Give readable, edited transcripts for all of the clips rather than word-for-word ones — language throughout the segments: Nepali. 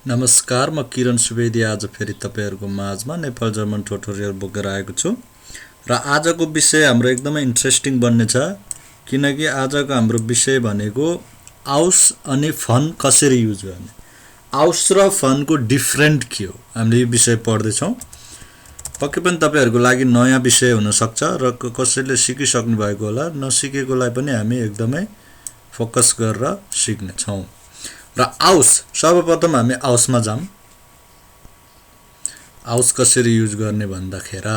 नमस्कार, म किरण सुवेदी आज फेरि तपाईहरुको माझमा नेपाल जर्मन ट्युटोरियल बोकेर आएको छु र आजको विषय हाम्रो एकदमै इन्ट्रेस्टिङ बन्ने छ किनकि आजको हाम्रो विषय भनेको आउस अनि फन कसरी युज गर्ने। आउस र फनको डिफरेन्ट के हो हामीले यो विषय पढ्दै छौं। पक्कै पनि तपाईहरुको लागि नयाँ विषय हुन सक्छ र कसैले सिकिसक्नु भएको होला, नसिकेकोलाई पनि हामी एकदमै फोकस गरेर सिक्ने छौं। र आउस सर्वप्रथम हामी आउसमा जाम। आउस कसरी युज गर्ने भन्दाखेरि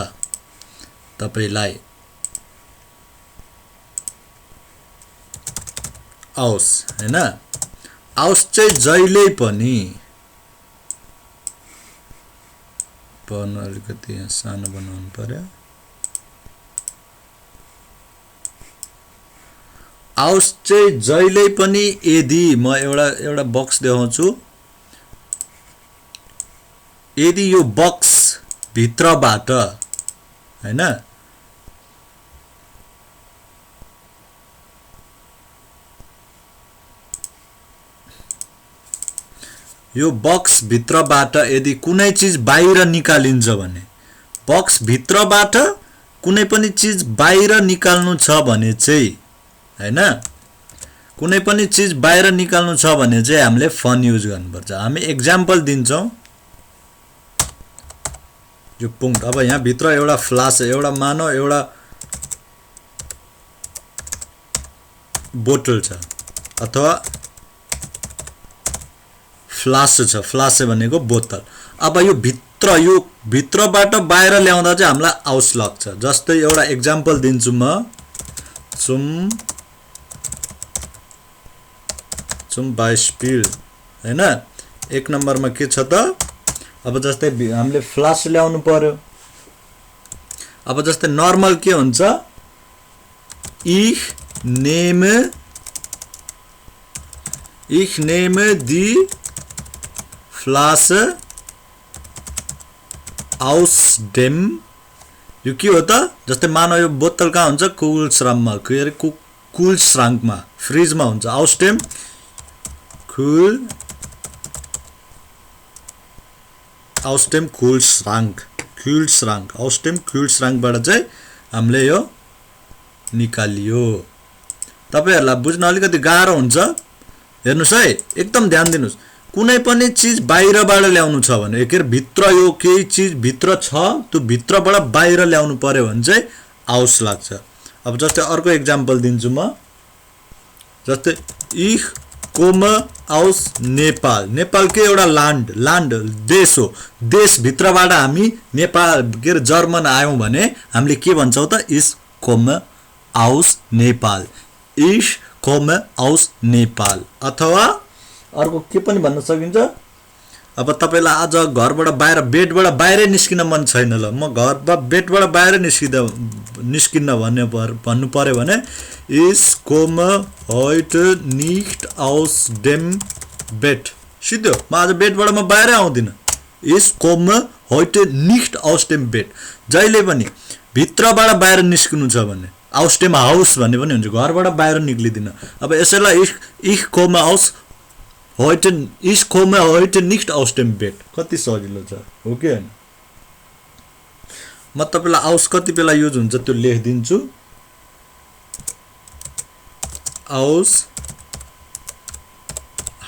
तपाईलाई आउस हैन, आउस चाहिँ जहिले पनि अलिकति यहाँ सानो बनाउनु पर्यो। आउस चाहिँ जहिले पनि यदि म एउटा बक्स देखाउँछु, यदि यो बक्स भित्रबाट हैन यो बक्स भित्रबाट यदि कुनै चीज बाहिर निकालिन्छ भने, बक्स भित्रबाट कुनै पनि चीज बाहिर निकाल्नु छ भने चाहिँ हैन, कुनै पनि चीज बाहिर निकाल्नु छ भने चाहिँ हामीले फन युज गर्नुपर्छ। हामी एक्जाम्पल दिन्छौं। यो पुंट, अब यहाँ भित्र एउटा फ्लास, एउटा मानव एउटा बोतल छ अथवा फ्लास छ। फ्लास भनेको बोतल। अब यो भित्रबाट बाहिर ल्याउँदा चाहिँ हामीलाई आउस लाग्छ। जस्तै एउटा एक्जाम्पल दिन्छु म, zum Beispiel हैन। एक नम्बरमा के छ त, अब जस्तै हामीले फ्लास ल्याउनु पर्यो। अब जस्तै नर्मल के हुन्छ, ich nehme die Flasche aus dem, यो के हो त, जस्तै मानव यो बोतल कहाँ हुन्छ, कुल श्राङ्कमा फ्रिजमा हुन्छ। aus dem Kühlschrankबाट चाहिँ हामीले यो निकालियो। तपाईहरुलाई बुझ्न अलिकति गाह्रो हुन्छ। हेर्नुस् है, एकदम ध्यान दिनुस्। कुनै पनि चीज बाहिरबाट ल्याउनु छ भने, के भित्र यो केही चीज भित्र छ, त्यो भित्रबाट बाहिर ल्याउनु पर्यो भने चाहिँ आउस लाग्छ। अब जस्तै अर्को एक्जाम्पल दिन्छु म, जस्तै ich komme aus Nepal. Nepal के एउटा ल्यान्ड देश हो। देश भित्रबाट हामी नेपाल के जर्मन आयौं भने हामीले के भन्छौं त, ich komme aus Nepal, ich komme aus Nepal. अथवा अर्को के पनि भन्न सकिन्छ। अब तपाईलाई आज घरबाट बाहिर, बेडबाट बाहिरै निस्किन मन छैन, ल म बेडबाट बाहिर निस्किन्न भन्नु पर्यो भने ich komme heute nicht aus dem Bett। सिधो म आज बेडबाट म बाहिरै आउँदिन। ich komme heute nicht aus dem Bett। जहिले पनि भित्रबाट बाहिर निस्किनु छ भने aus dem Haus भन्ने पनि हुन्छ, घरबाट बाहिर निक्लिदिन। अब यसैलाई ich komme heute nicht aus dem Bett। कति सजिलो छ, हो कि हैन? म तपाईलाई आउस कति बेला युज हुन्छ त्यो लेखिदिन्छु। Aus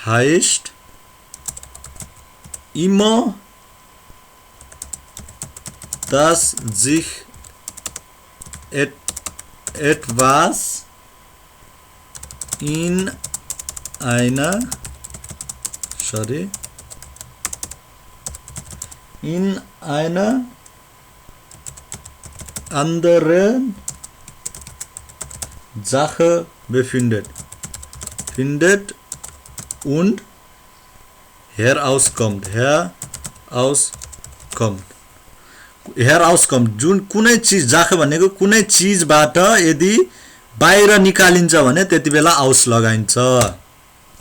heißt immer, dass sich etwas in einer anderen Sache befindet und herauskommt। जुन कुनै चीज, जाख भनेको कुनै चीजबाट यदि बाहिर निकालिन्छ भने त्यति बेला आउस लगाइन्छ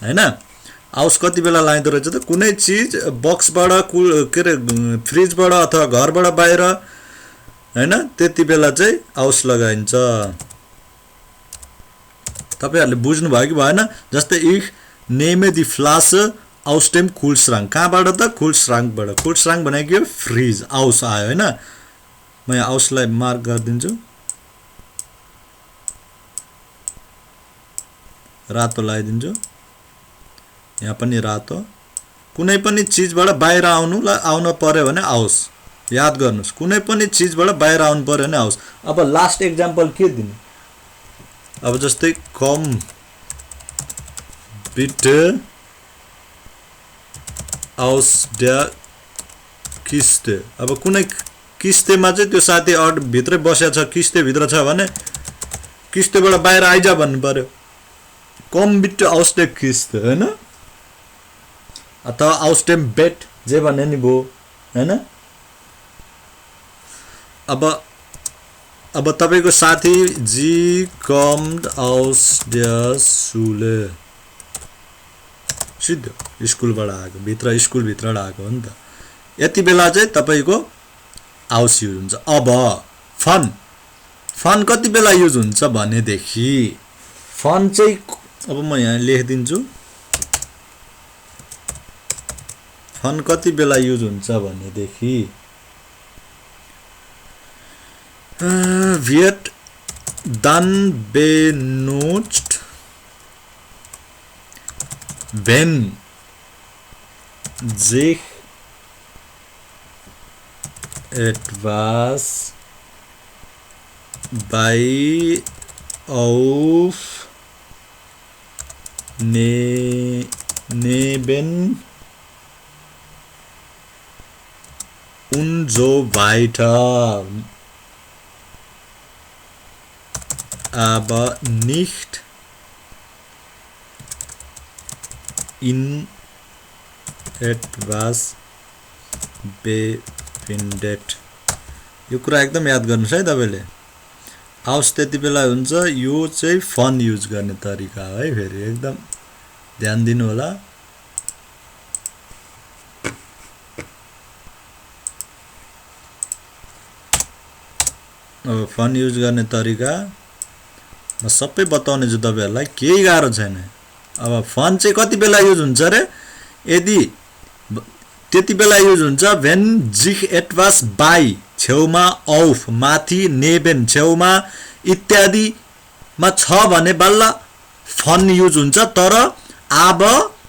हैन। आउस कति बेला लाइदो रहेछ त, कुनै चीज बक्सबाट के रे फ्रिजबाट अथवा घरबाट बाहिर हैन, त्यति बेला चाहिँ आउस लगाइन्छ। तपाईहरुले बुझ्नु भयो कि भएन? जस्तै ich nehme die Flasche आउस्टेम कुलश्राङ कहाँबाट त कुलश्राङबाट कुलश्राङ भनेको के फ्रिज आउस आयो हैन म यहाँ आउसलाई मार्क गरिदिन्छु रातो लगाइदिन्छु यहाँ पनि रातो कुनै पनि चीजबाट बाहिर आउन पर्यो भने आउस याद गर्नुस् कुनै पनि चीजबाट बाहिर आउनु पर्यो भने आउस अब लास्ट एक्जाम्पल के दिने अब जस्तै कम बिट आउस द्या किस्ते अब कुनै किस्तेमा चाहिँ त्यो साथी अड भित्रै बसेको छ किस्ते भित्र छ भने किस्तेबाट बाहिर आइजा भन्नु पर्यो कम बिट आउस द्या किस्ते हैन अथवा आउस्टेम बेट जे भन्ने नि भो हैन अब तपाईको साथी जी कम्ड आउस द्या सुले सिधो स्कुलबाट आएको भित्र स्कुल भित्रबाट आएको हो नि त यति बेला चाहिँ तपाईको आउस युज हुन्छ अब फन कति बेला युज हुन्छ भनेदेखि फन चाहिँ अब म यहाँ लेखिदिन्छु फन कति बेला युज हुन्छ भनेदेखि wird dann benutzt wenn sich etwas bei neben und so weiter aber nicht in etwas befindet यो कुरा एकदम याद गर्नुस् है तपाईले आउस त्यति बेला हुन्छ यो चाहिँ फन युज गर्ने तरिका हो है फेरि एकदम ध्यान दिनु होला अब फन युज गर्ने तरिका म सबै बताउने छु तपाईहरुलाई केही गाह्रो छैन अब फन चाहिँ कति बेला युज हुन्छ रे यदि त्यति बेला युज हुन्छ व्हेन जिख एटवास बाई छेउमा औफ माथि नेबेन छेउमा इत्यादि मा छ भने बल्ल फन युज हुन्छ तर अब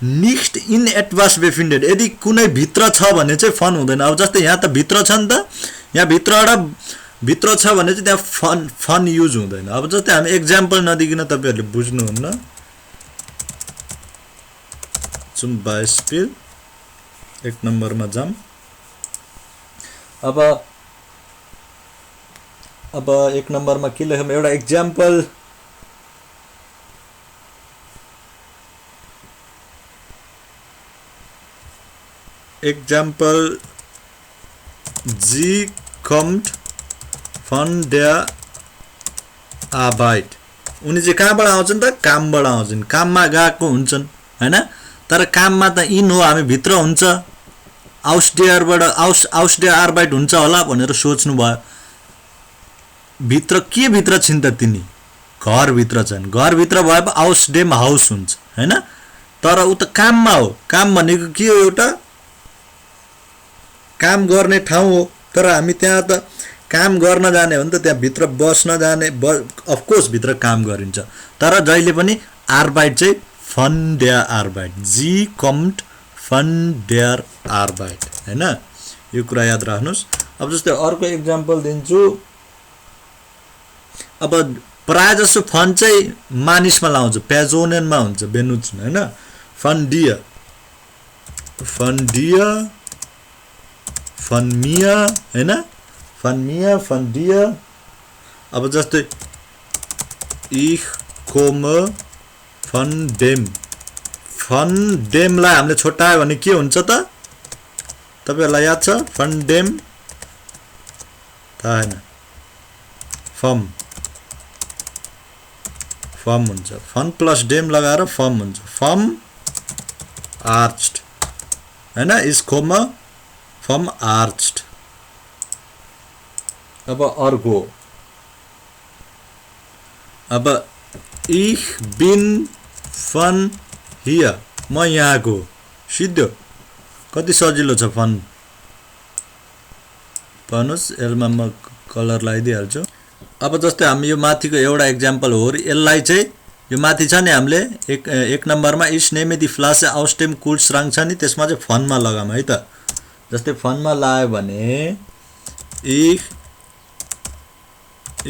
निक्स्ट इन एटवास बेफिन्डेड यदि कुनै भित्र छ भने चाहिँ फन हुँदैन अब जस्तै यहाँ त भित्र छ नि त यहाँ भित्र छ भने चाहिँ त्यहाँ फन युज हुँदैन अब जस्तै हामी एक्जाम्पल नदिकिन तपाईहरुले बुझ्नुहुन्न zum Beispiel एक नम्बरमा जाम अब एक नम्बरमा के लेखौं एउटा एक्जाम्पल जी kommt von der Arbeit उनी चाहिँ कहाँबाट आउँछन् त कामबाट आउँछन् काममा गएको हुन्छन् हैन तर काममा त इन हो हामी भित्र हुन्छ आउसडेयरबाट आउसडेयर आर्बाइट हुन्छ होला भनेर सोच्नु भयो भित्र के भित्र छिन् त तिनी घर भित्र छन् घर भित्र भए आउसडेम हाउस हुन्छ हैन तर उ त काममा हो काम भनेको के हो एउटा काम गर्ने ठाउँ हो तर हामी त्यहाँ त काम गर्न जाने हो नि त त्यहाँ भित्र बस्न जाने अफ कोर्स भित्र काम गरिन्छ तर जहिले पनि आर्बाइट चाहिँ फन देयर आर्बाइट जी कम्ट फन देयर आर्बाइट हैन यो कुरा याद राख्नुस् अब जस्तै अर्को एक्जाम्पल दिन्छु अब प्राय जसो फन चाहिँ मानिसमा लाउँछ पेजोनेनमा हुन्छ बेनुच हैन फन डियर फन मिया हैन फन डियर अब जस्तै ich komme फन डेम लाई हामीले छोटायो भने के हुन्छ त तपाईहरुलाई याद छ फन डेम थाहा हैन फम हुन्छ फन प्लस डेम लगाएर फम हुन्छ फम आर्च्ड हैन इज कोमा फम आर्च्ड अब अर्को अब ich bin von hier म यहाँको सिद्धो कति सजिलो छ फन पनुस यसमा म कलर लगाइदिहाल्छु अब जस्तै हामी यो माथिको एउटा एक्जाम्पल हो यसलाई चाहिँ यो माथि छ नि हामीले एक नम्बरमा इस नेम दी फ्लास आउस्टेम कुल श्राङ छ नि त्यसमा चाहिँ फनमा लगाम है त जस्तै फनमा लायो भने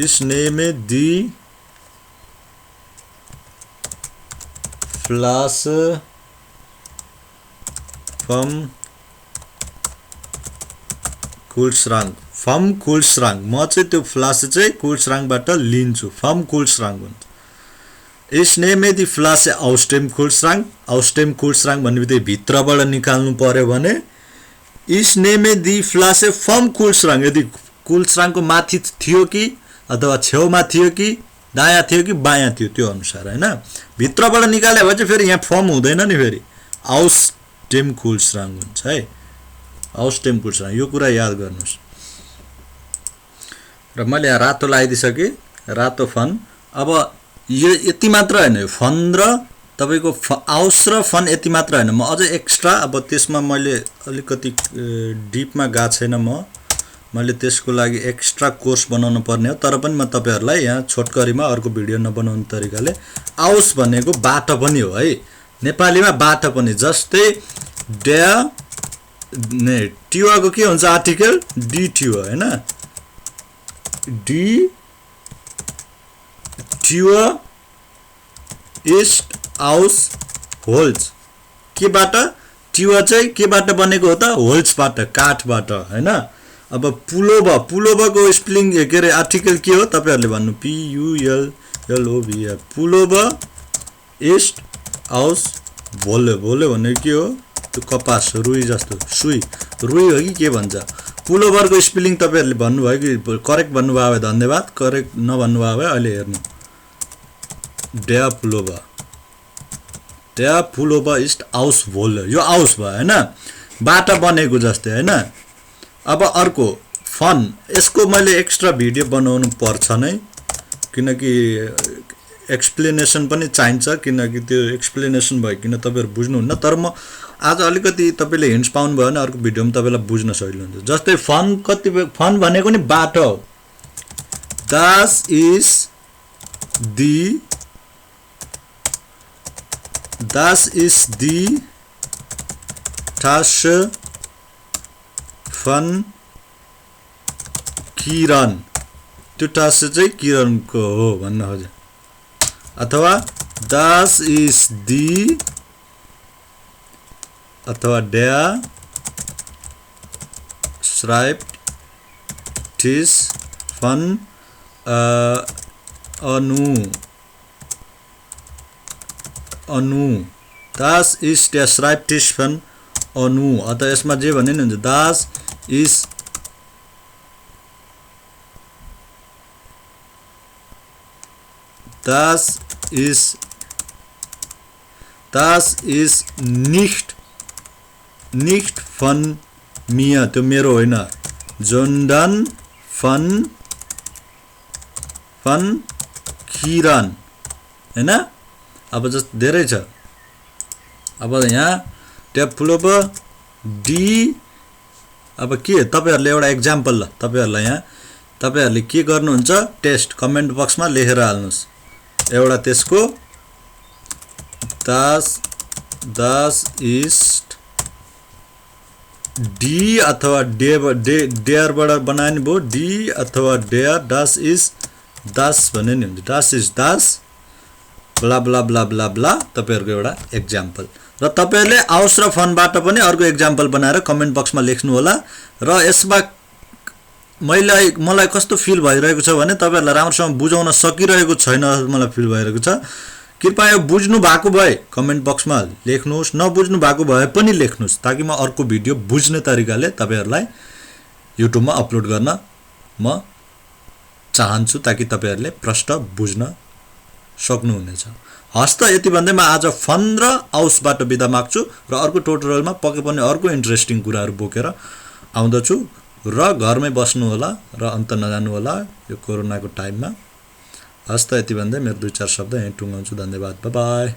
इस नेम दी फ्लास फम कुलश्राङ फम कुलश्राङ म चाहिँ त्यो फ्लास चाहिँ कुलश्राङबाट लिन्छु फम कुलश्राङ हुन्छ इस नेम दी फ्लास आउस्टेम कुलश्राङ भन्ने बित्तिकै भित्रबाट निकाल्नु पर्यो भने इस नेम दी फ्लास फम कुलश्राङ यदि कुलश्राङको माथि थियो कि अथवा छेउमा थियो कि दायाँ थियो कि बायाँ थियो त्यो अनुसार हैन भित्रबाट निकाले भए चाहिँ फेरि यहाँ फम हुँदैन नि फेरि आउस्टेम कुलश्राङ हुन्छ है आउस्टेम कुलश्राङ यो कुरा याद गर्नुस् र मैले यहाँ रातो लगाइदिसके रातो फन अब यो यति मात्र हैन यो फन र तपाईको आउस र फन यति मात्र हैन म अझै एक्स्ट्रा अब त्यसमा मैले अलिकति डीपमा गा छैन मैले त्यसको लागि एक्स्ट्रा कोर्स बनाउनु पर्ने हो तर पनि म तपाईहरुलाई यहाँ छोटकरीमा अर्को भिडियो नबनाउने तरिकाले आउस भनेको बाटो पनि हो है नेपालीमा बाटो पनि जस्तै ड्या ने टिवाको के हुन्छ आर्टिकल डी टिवा हैन डी टिवा ईस्ट आउस होल्स केबाट टिवा चाहिँ केबाट बनेको हो त होल्सबाट काठबाट हैन अब पुलोबको स्पेलिङ के रे आर्टिकल के हो तपाईहरुले भन्नु P U L L O V पुलोब ईस्ट आउस भोले भन्ने के हो त्यो कपास रुई जस्तो सुई रुई हो कि के भन्छ पुलोबरको स्पेलिङ तपाईहरुले भन्नु भयो कि करेक्ट भन्नु भयो भए धन्यवाद करेक्ट नभन्नु भयो भए अहिले हेर्नु ड्या पुलोबा ईस्ट आउस भोल यो आउस भयो हैन बाटा बनेको जस्तै हैन अब अर्को फन यसको मैले एक्स्ट्रा भिडियो बनाउनु पर्छ नै किनकि एक्सप्लेनेसन पनि चाहिन्छ किनकि त्यो एक्सप्लेनेसन भयो किन तपाईहरु बुझ्नुहुन्न तर म आज अलिकति तपाईले हिन्ट्स पाउनु भयो भने अर्को भिडियोमा तपाईलाई बुझ्न सजिलो हुन्छ जस्तै फन भनेको नि बाटो हो दास इज दी टास फन किरण त्यो टास चाहिँ किरणको हो भन्न खोजे अथवा दास इज दी अथवा ड्या श्राइप्टिस फन अनु दास इज ड्या श्राइप्टिस फन अनु अथवा यसमा जे भने नि हुन्छ दास इज nicht von mir त्यो मेरो होइन जोन्डन फन किरण हैन अब जस्ट धेरै छ अब यहाँ ट्याब फुलोप डी अब के तपाईहरुले एउटा एक्जाम्पल ल तपाईहरुलाई यहाँ तपाईहरुले के गर्नुहुन्छ टेस्ट कमेन्ट बक्समा लेखेर हाल्नुस् एउटा त्यसको दास इस्ट डी अथवा डेयरबाट बनानी भो डी अथवा डेयर दास इज दास भन्ने नि हुन्छ दास इज दास blah blah blah blah blah तपाईहरुको एउटा एक्जाम्पल र तपाईहरुले आउस र फनबाट पनि अर्को एक्जाम्पल बनाएर कमेन्ट बक्समा लेख्नु होला र यसमा मलाई कस्तो फिल भइरहेको छ भने तपाईहरुलाई राम्रोसँग बुझाउन सकिरहेको छैन मलाई फिल भइरहेको छ कृपया बुझ्नु भएको भए कमेन्ट बक्समा लेख्नुस् नबुझ्नु भएको भए पनि लेख्नुस् ताकि म अर्को भिडियो बुझ्ने तरिकाले तपाईहरुलाई युट्युबमा अपलोड गर्न म चाहन्छु ताकि तपाईहरुले प्रश्न बुझ्न सक्नुहुनेछ हस्त यति भन्दै म आज फन र आउसबाट बिदा माग्छु र अर्को ट्युटोरियलमा पक्कै पनि अर्को इन्ट्रेस्टिङ कुराहरु बोकेर आउँदछु र घरमै बस्नु होला र अन्त नजानु होला यो कोरोनाको टाइममा हस्त यति भन्दै मेरो 2-4 शब्द यही टुङ्गाउँछु धन्यवाद बाइ बाइ